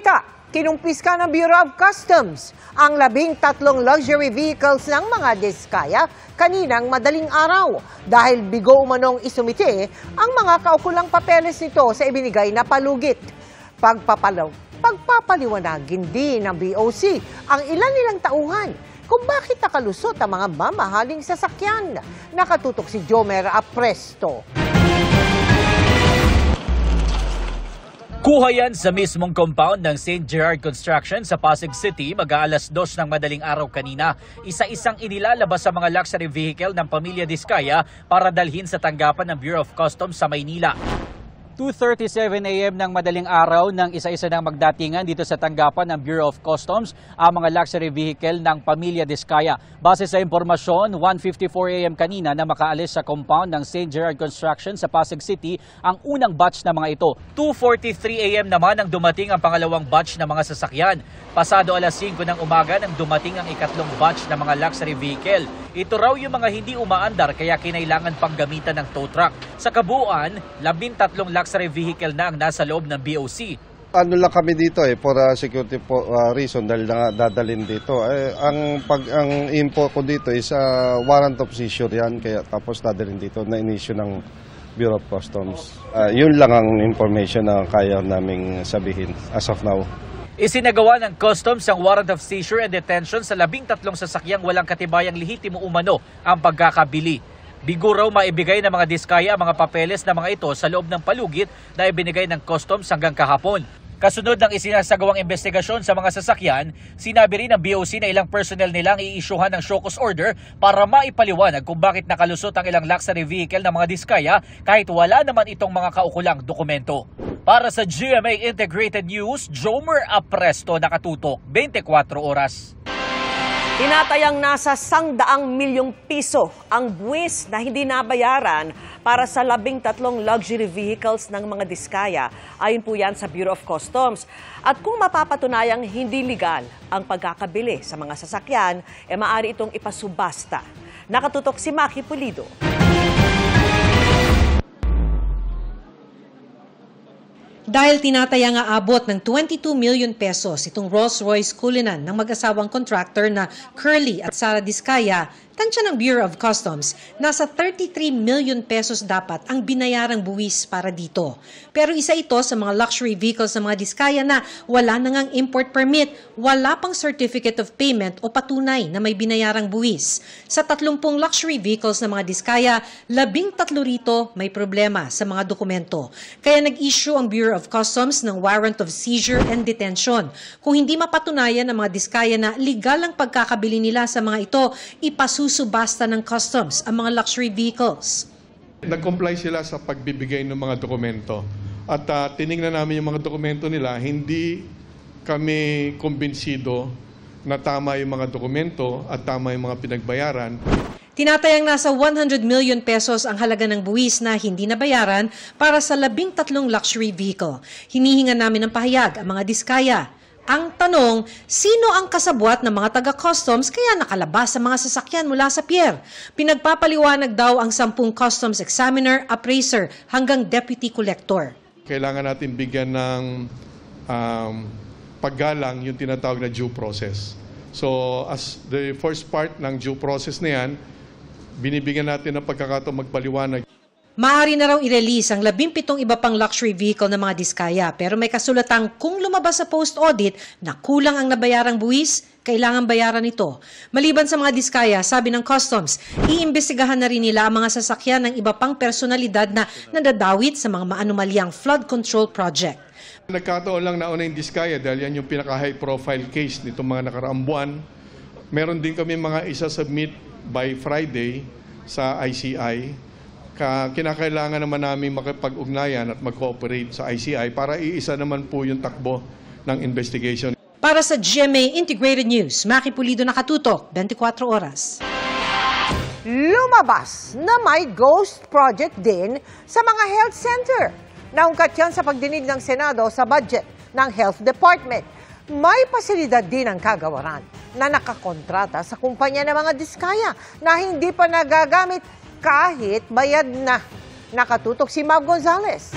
balita, kinumpiska ng Bureau of Customs ang 13 luxury vehicles ng mga diskaya kaninang madaling araw dahil bigo umanong isumite ang mga kaukulang papeles nito sa ibinigay na palugit. Pagpapaliwanagin din ng BOC ang ilan nilang tauhan kung bakit nakalusot ang mga mamahaling sasakyan. Nakatutok si Jomer Apresto. Kuha yan sa mismong compound ng St. Gerard Construction sa Pasig City mag-aalas 2 ng madaling araw kanina. Isa-isang inilalabas sa mga luxury vehicle ng pamilya Diskaya para dalhin sa tanggapan ng Bureau of Customs sa Maynila. 2:37 AM ng madaling araw nang isa-isa ng magdatingan dito sa tanggapan ng Bureau of Customs ang mga luxury vehicle ng pamilya Diskaya. Base sa impormasyon, 1:54 AM kanina na makaalis sa compound ng St. Gerard Construction sa Pasig City ang unang batch na mga ito. 2:43 AM naman ang dumating ang pangalawang batch na mga sasakyan. Pasado alas 5 ng umaga nang dumating ang ikatlong batch na mga luxury vehicle. Ito raw yung mga hindi umaandar kaya kinailangan pang gamitan ng tow truck. Sa kabuuan, 13 luxury vehicle na ang nasa loob ng BOC. Ano lang kami dito for security reason dahil dadalhin dito. Ang info ko dito is warrant of seizure yan kaya tapos dadalhin dito na in-issue ng Bureau of Customs. Yun lang ang information na kaya naming sabihin as of now. Isinagawa ng Customs ang warrant of seizure and detention sa 13 sasakyang walang katibayang lehitimo umano ang pagkakabili. Bigo raw maibigay ng mga Diskaya ang mga papeles na mga ito sa loob ng palugit na ibinigay ng Customs hanggang kahapon. Kasunod ng isinasagawang investigasyon sa mga sasakyan, sinabi rin ng BOC na ilang personnel nilang i-issuehan ng show cause order para maipaliwanag kung bakit nakalusot ang ilang luxury vehicle ng mga Diskaya kahit wala naman itong mga kaukulang dokumento. Para sa GMA Integrated News, Jomer Apresto, nakatutok 24 oras. Tinatayang nasa 100 milyong piso ang buwis na hindi nabayaran para sa 13 luxury vehicles ng mga Diskaya. Ayon po yan sa Bureau of Customs. At kung mapapatunayang hindi legal ang pagkakabili sa mga sasakyan, maaari itong ipasubasta. Nakatutok si Maki Pulido. Dahil tinatayang aabot ng 22 million pesos itong Rolls-Royce Cullinan ng mag-asawang contractor na Curly at Sara Diskaya, tansya ng Bureau of Customs, nasa 33 million pesos dapat ang binayarang buwis para dito. Pero isa ito sa mga luxury vehicles ng mga Diskaya na wala nang import permit, wala pang certificate of payment o patunay na may binayarang buwis. Sa 30 luxury vehicles ng mga Diskaya, 13 rito may problema sa mga dokumento. Kaya nag-issue ang Bureau of Customs ng warrant of seizure and detention. Kung hindi mapatunayan ng mga Diskaya na legal ang pagkakabili nila sa mga ito, ipasusubasta ng Customs ang mga luxury vehicles. Nag-comply sila sa pagbibigay ng mga dokumento. At tinignan namin yung mga dokumento nila, hindi kami kumbinsido na tama yung mga dokumento at tama yung mga pinagbayaran. Tinatayang nasa 100 million pesos ang halaga ng buwis na hindi nabayaran para sa 13 luxury vehicle. Hinihingan namin ng pahayag ang mga Diskaya. Ang tanong, sino ang kasabwat ng mga taga-customs kaya nakalabas sa mga sasakyan mula sa pier? Pinagpapaliwanag daw ang 10 customs examiner, appraiser hanggang deputy collector. Kailangan natin bigyan ng paggalang yung tinatawag na due process. So as the first part ng due process na yan, binibigyan natin ng pagkakataon magpaliwanag. Maaari na raw i-release ang 17 iba pang luxury vehicle ng mga Diskaya pero may kasulatang kung lumabas sa post-audit na kulang ang nabayarang buwis, kailangan bayaran ito. Maliban sa mga Diskaya, sabi ng Customs, iimbestigahan na rin nila ang mga sasakyan ng iba pang personalidad na nadadawit sa mga maanumalyang flood control project. Nagkataon lang na una yung Diskaya dahil yan yung pinaka-high profile case nitong mga nakaraang buwan. Meron din kami mga isa-submit by Friday sa ICI. Kinakailangan naman namin makipag-ugnayan at mag-cooperate sa ICI para iisa naman po yung takbo ng investigation. Para sa GMA Integrated News, Maki Pulido, nakatutok 24 oras. Lumabas na may ghost project din sa mga health center. Naungkat yan sa pagdinig ng Senado sa budget ng Health Department. May pasilidad din ang kagawaran na nakakontrata sa kumpanya ng mga Diskaya na hindi pa nagagamit kahit bayad na. Nakatutok si Mab Gonzales.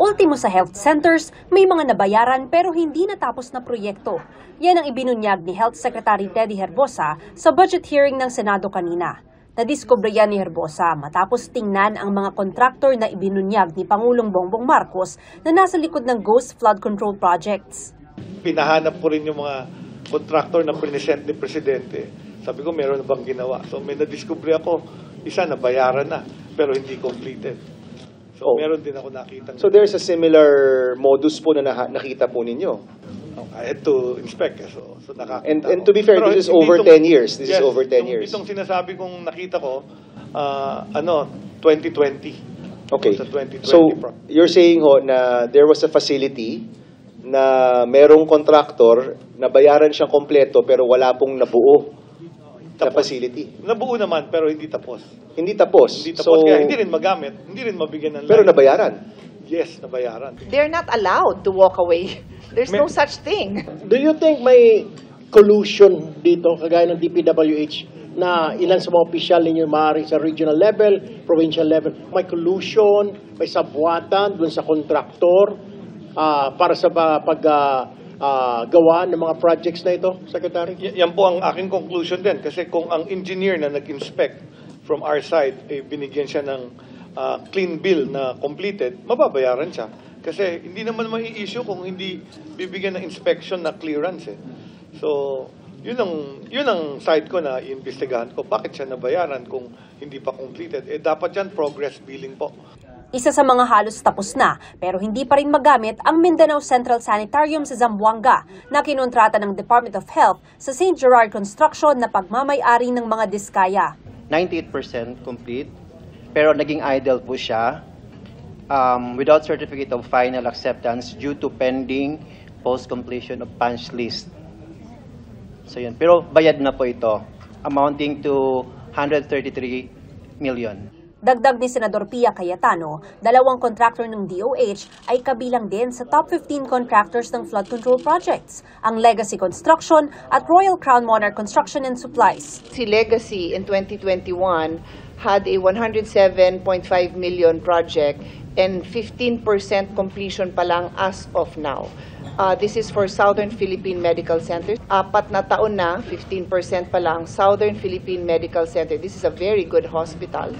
Ultimo sa health centers, may mga nabayaran pero hindi natapos na proyekto. Yan ang ibinunyag ni Health Secretary Teddy Herbosa sa budget hearing ng Senado kanina. Nadiskubre yan ni Herbosa matapos tingnan ang mga kontraktor na ibinunyag ni Pangulong Bongbong Marcos na nasa likod ng Ghost Flood Control Projects. Pinahanap ko rin yung mga kontraktor na present ni Presidente. Sabi ko, meron na bang ginawa? So may nadiskubre ako, isa na bayaran na, pero hindi completed. So meron din ako nakita. So there's a similar modus po na nakita po ninyo? I had to inspect. So nakakita And ko. to be fair, Pero this is hindi over itong- 10 years. This is yes, over 10 years. Itong sinasabi kong nakita ko, 2020. Okay. Sa 2020 So you're saying ho na there was a facility na merong contractor na bayaran siyang kompleto pero wala pong nabuo na facility. Nabuo naman, pero hindi tapos. Hindi tapos. Hindi tapos, kaya hindi rin magamit, hindi rin mabigyan ng Pero line. nabayaran. Yes, nabayaran. They're not allowed to walk away. There's no such thing. Do you think may collusion dito, kagaya ng DPWH, na ilan sa mga opisyal ninyo maaaring sa regional level, provincial level, may collusion, may sabwatan dun sa kontraktor para sa gawa ng mga projects na ito, Secretary? Yan po ang aking conclusion din. Kasi kung ang engineer na nag-inspect from our side, binigyan siya ng clean bill na completed, mababayaran siya. Kasi hindi naman mai-issue kung hindi bibigyan ng inspection na clearance. So, yun ang side ko na iimbestigahan ko. Bakit siya nabayaran kung hindi pa completed? Dapat yan progress billing po. Isa sa mga halos tapos na pero hindi pa rin magamit ang Mindanao Central Sanitarium sa Zamboanga na kinontrata ng Department of Health sa St. Gerard Construction na pagmamay-ari ng mga diskaya. 98% complete, pero naging idle po siya without certificate of final acceptance due to pending post-completion of punch list. So yun. Pero bayad na po ito, amounting to 133 million. Dagdag ni Senador Pia Cayetano, dalawang contractor ng DOH ay kabilang din sa top 15 contractors ng flood control projects, ang Legacy Construction at Royal Crown Monarch Construction and Supplies. Si Legacy in 2021 had a 107.5 million project and 15% completion pa lang as of now. This is for Southern Philippine Medical Center. 4 na taon na, 15% pa lang, Southern Philippine Medical Center. This is a very good hospital.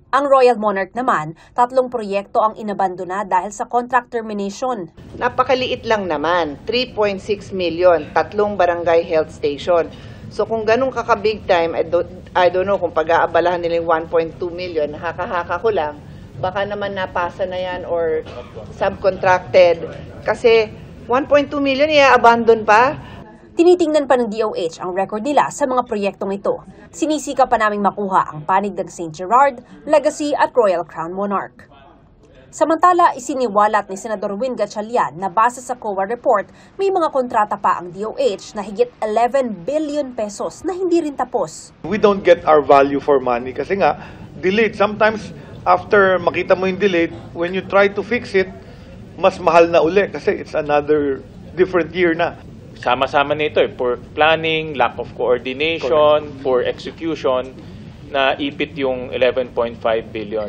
Ang Royal Monarch naman, 3 proyekto ang inabandona dahil sa contract termination. Napakaliit lang naman, 3.6 million, 3 barangay health station. So kung ganun kaka-big time, I don't know kung pag-aabalahan nila yung 1.2 million, haka-haka ko lang, baka naman napasa na yan or subcontracted. Kasi 1.2 million, i-abandon pa. Tinitingnan pa ng DOH ang record nila sa mga proyektong ito. Sinisika pa naming makuha ang panig ng St. Gerard, Legacy at Royal Crown Monarch. Samantala, isiniwalat ni Senador Win Gatchalian na base sa COA report, may mga kontrata pa ang DOH na higit 11 billion pesos na hindi rin tapos. We don't get our value for money kasi nga, delayed. Sometimes, after makita mo yung delayed, when you try to fix it, mas mahal na uli kasi it's another different year na. Sama-sama nito for planning, lack of coordination, poor execution, na ipit yung 11.5 billion.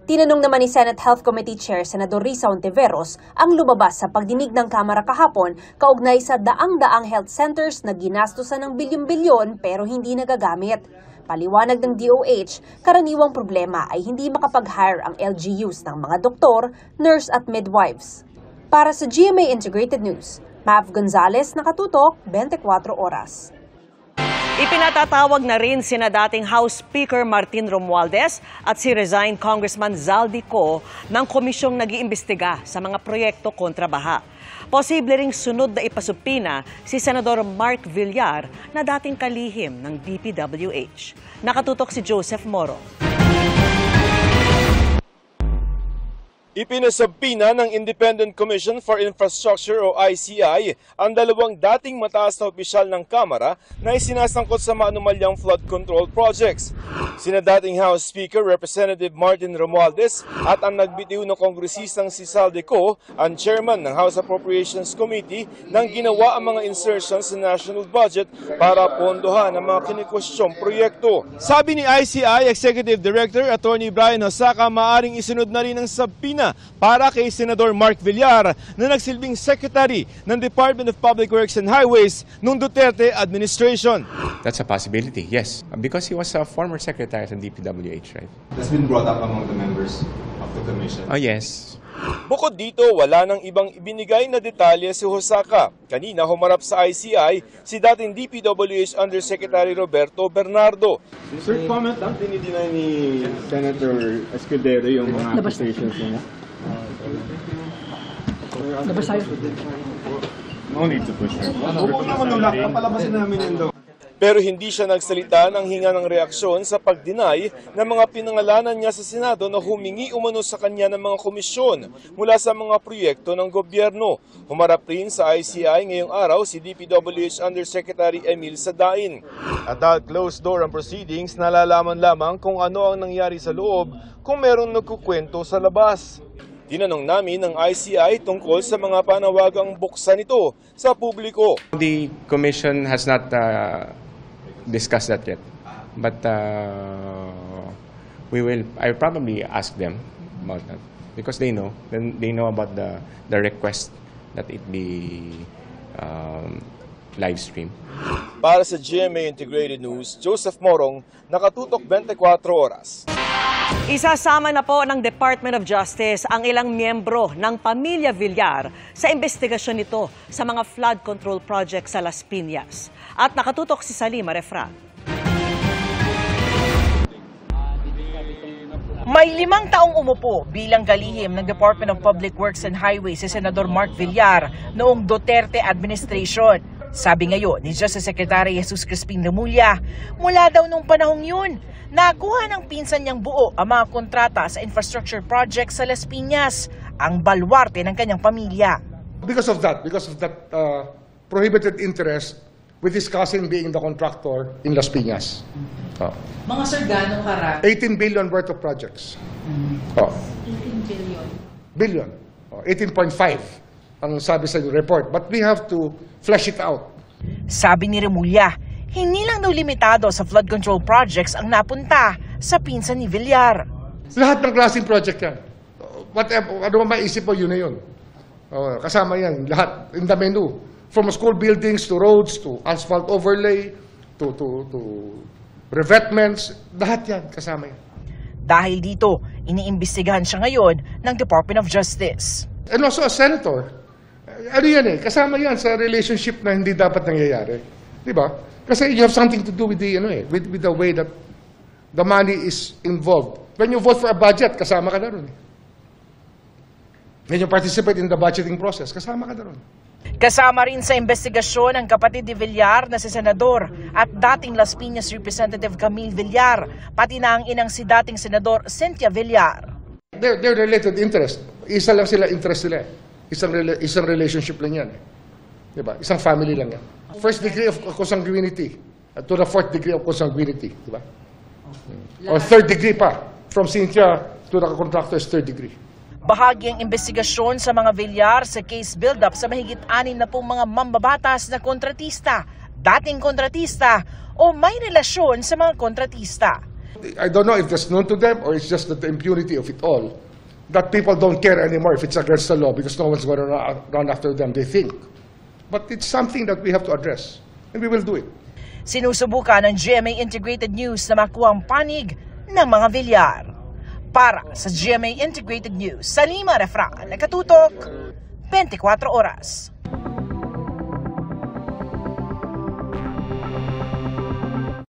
Tinanong naman ni Senate Health Committee Chair Senador Risa Ontiveros ang lumabas sa pagdinig ng Kamara kahapon kaugnay sa daang-daang health centers na ginastusan ng bilyon-bilyon pero hindi nagagamit. Paliwanag ng DOH, karaniwang problema ay hindi makapag-hire ang LGUs ng mga doktor, nurse at midwives. Para sa GMA Integrated News, Mav Gonzalez, nakatutok, 24 oras. Ipinatatawag na rin sina dating House Speaker Martin Romualdez at si resigned Congressman Zaldi Co ng komisyong nag-iimbestiga sa mga proyekto kontra baha. Posible ring sunod na ipasupina si Senador Mark Villar na dating kalihim ng DPWH. Nakatutok si Joseph Moro. Ipinasabina ng Independent Commission for Infrastructure o ICI ang dalawang dating mataas na opisyal ng Kamara na isinasangkot sa maanumalyang flood control projects. Sina dating House Speaker Representative Martin Romualdez at ang nagbitiw na kongresistang si Zaldi Co, ang chairman ng House Appropriations Committee, nang ginawa ang mga insertions sa national budget para pondohan ang mga kinikwestyong proyekto. Sabi ni ICI Executive Director Attorney Brian Hosaka, maaring isunod na rin ang sabina kanina para kay Senador Mark Villar na nagsilbing Secretary ng Department of Public Works and Highways noong Duterte administration. That's a possibility, yes. Because he was a former secretary of DPWH, right? That's been brought up among the members of the commission. Oh, yes. Bukod dito, wala nang ibang ibinigay na detalye si Hosaka. Kanina humarap sa ICI si dating DPWH Undersecretary Roberto Bernardo. Sir, comment lang, dinideny ni Senator Escudero yung mga accusations niya. No need to push her. Papalabasin namin yun daw. Pero hindi siya nagsalita ng hinga ng reaksyon sa pag-deny ng mga pinangalanan niya sa Senado na humingi umano sa kanya ng mga komisyon mula sa mga proyekto ng gobyerno. Humarap rin sa ICI ngayong araw si DPWH Undersecretary Emil Sadain. At dahil closed door ang proceedings, nalalaman lamang kung ano ang nangyari sa loob kung merong nagkukwento sa labas. Tinanong namin ng ICI tungkol sa mga panawagang buksan ito sa publiko. The commission has not discussed that yet, but I probably ask them about that because they know about the request that it be live stream. Para sa GMA Integrated News, Joseph Morong, Nakatutok 24 Oras. Isasama na po ng Department of Justice ang ilang miyembro ng pamilya Villar sa investigasyon nito sa mga flood control project sa Las Piñas. At nakatutok si Salima Refran. May 5 taong umupo bilang kalihim ng Department of Public Works and Highways si Senador Mark Villar noong Duterte administration. Sabi ngayon ni Justice Secretary Jesus Crispin Remulla, mula daw nung panahong yun, nakuha ng pinsan niyang buo ang mga kontrata sa infrastructure project sa Las Piñas, ang balwarte ng kanyang pamilya. Because of that prohibited interest with his cousin being the contractor in Las Piñas. Mga sir, gano'ng karami? 18 billion worth of projects. 18 billion? Billion. 18.5 ang sabi sa report. But we have to flesh it out. Sabi ni Remulla, hindi lang daw limitado sa flood control projects ang napunta sa pinsan ni Villar. Lahat ng klaseng project yan. Whatever, ano maisip mo, yun na yun. Kasama yan, lahat, in the menu. From school buildings to roads to asphalt overlay to revetments, lahat yan, kasama yan. Dahil dito, iniimbestigahan siya ngayon ng Department of Justice. And also a senator, ano yan kasama yan sa relationship na hindi dapat nangyayari. Di ba? Kasi you have something to do with the, with the way that the money is involved. When you vote for a budget, kasama ka na ron. When you participate in the budgeting process, kasama ka na ron. Kasama rin sa investigasyon ang kapatid ni Villar na si Senador at dating Las Piñas Representative Camille Villar, pati na ang inang si dating Senador Cynthia Villar. They're related interest. Isa lang sila interest nila. Isang relationship lang yan. Diba? Isang family lang yan. First degree of consanguinity to the 4th degree of consanguinity. Diba? Or 3rd degree pa. From Cynthia to the contractor's 3rd degree. Bahagi ang investigasyon sa mga Villar sa case build-up sa mahigit 6 na pong mga mambabatas na kontratista, dating kontratista o may relasyon sa mga kontratista. I don't know if that's known to them or it's just the impunity of it all. That people don't care anymore if it's against the law because no one's going to run after them, they think. But it's something that we have to address and we will do it. Sinusubukan ng GMA Integrated News na makuha ang panig ng mga Villar. Para sa GMA Integrated News, Salima Refran, Nakatutok, 24 Oras.